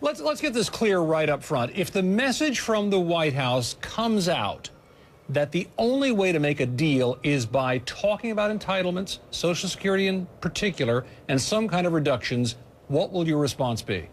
Let's get this clear right up front. If the message from the White House comes out that the only way to make a deal is by talking about entitlements, Social Security in particular, and some kind of reductions, what will your response be?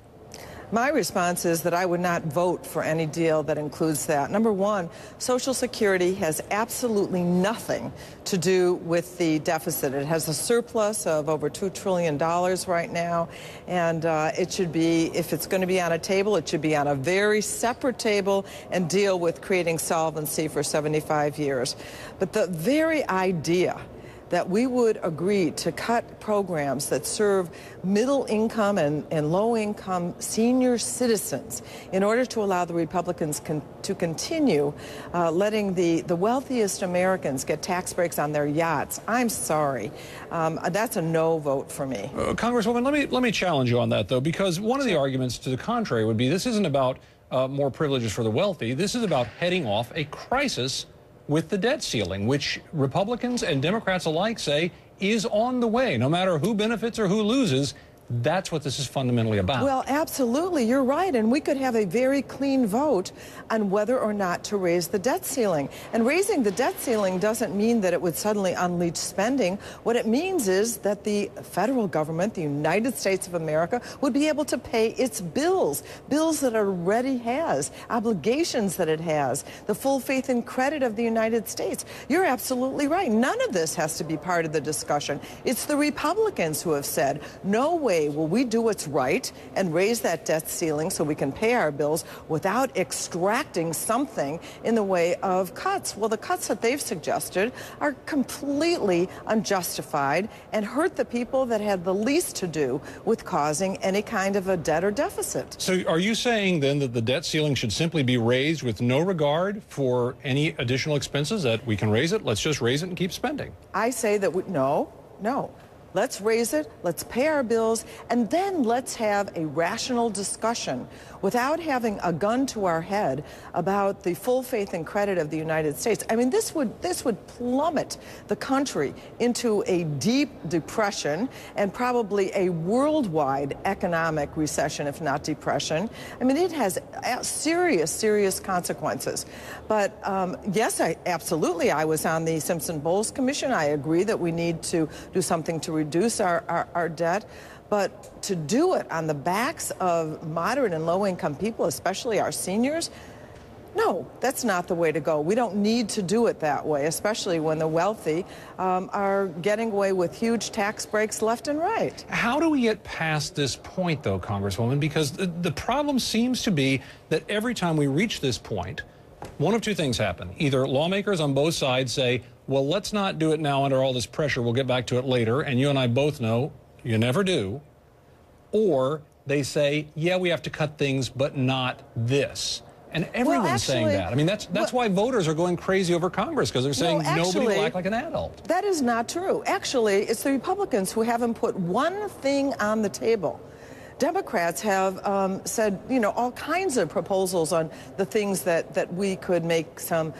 My response is that I would not vote for any deal that includes that. Number one, Social Security has absolutely nothing to do with the deficit. It has a surplus of over $2 trillion right now, and it should be, if it's going to be on a table, it should be on a very separate table and deal with creating solvency for 75 years. But the very idea that we would agree to cut programs that serve middle-income and low-income senior citizens in order to allow the Republicans to continue letting the wealthiest Americans get tax breaks on their yachts. I'm sorry. That's a no vote for me. Congresswoman, let me challenge you on that, though, because one of the arguments to the contrary would be this isn't about more privileges for the wealthy. This is about heading off a crisis with the debt ceiling, which Republicans and Democrats alike say is on the way. No matter who benefits or who loses, that's what this is fundamentally about. Well, absolutely, you're right, and we could have a very clean vote on whether or not to raise the debt ceiling. And raising the debt ceiling doesn't mean that it would suddenly unleash spending. What it means is that the federal government, the United States of America, would be able to pay its bills that it already has, obligations that it has, the full faith and credit of the United States. You're absolutely right. None of this has to be part of the discussion. It's the Republicans who have said, no way will we do what's right and raise that debt ceiling so we can pay our bills without extracting something in the way of cuts. Well, the cuts that they've suggested are completely unjustified and hurt the people that had the least to do with causing any kind of a debt or deficit. So are you saying then that the debt ceiling should simply be raised with no regard for any additional expenses, that we can raise it, let's just raise it and keep spending? I say that no. Let's raise it, let's pay our bills, and then let's have a rational discussion without having a gun to our head about the full faith and credit of the United States. I mean, this would plummet the country into a deep depression and probably a worldwide economic recession, if not depression. I mean, it has serious consequences. But yes, absolutely, I was on the Simpson-Bowles Commission. I agree that we need to do something to reduce our debt. But to do it on the backs of moderate and low-income people, especially our seniors, no, that's not the way to go. We don't need to do it that way, especially when the wealthy are getting away with huge tax breaks left and right. How do we get past this point, though, Congresswoman? Because the problem seems to be that every time we reach this point, one of two things happen. Either lawmakers on both sides say, well, let's not do it now under all this pressure, we'll get back to it later, and you and I both know you never do. Or they say, yeah, we have to cut things, but not this. And everyone's saying that. I mean, that's why voters are going crazy over Congress, because they're saying nobody will act like an adult. That is not true. Actually, it's the Republicans who haven't put one thing on the table. Democrats have said, all kinds of proposals on the things that we could make some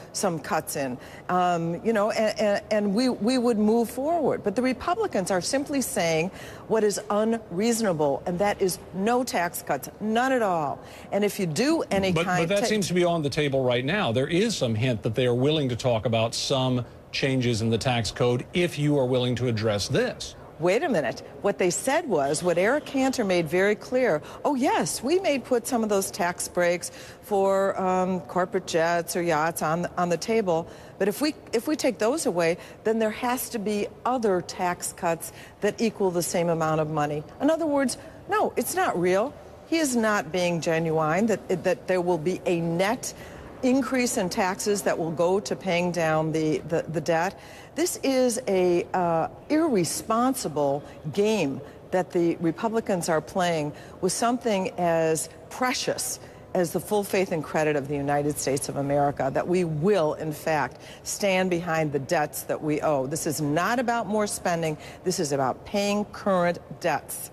cuts in, and we would move forward. But the Republicans are simply saying what is unreasonable, and that is no tax cuts, none at all. And if you do any But that seems to be on the table right now. There is some hint that they are willing to talk about some changes in the tax code if you are willing to address this. Wait a minute. What they said was, what Eric Cantor made very clear, oh yes, we may put some of those tax breaks for corporate jets or yachts on the table, but if we take those away, then there has to be other tax cuts that equal the same amount of money. In other words, no, it's not real. He is not being genuine, that there will be a net increase in taxes that will go to paying down the debt. This is a irresponsible game that the Republicans are playing with something as precious as the full faith and credit of the United States of America, that we will, in fact, stand behind the debts that we owe. This is not about more spending. This is about paying current debts.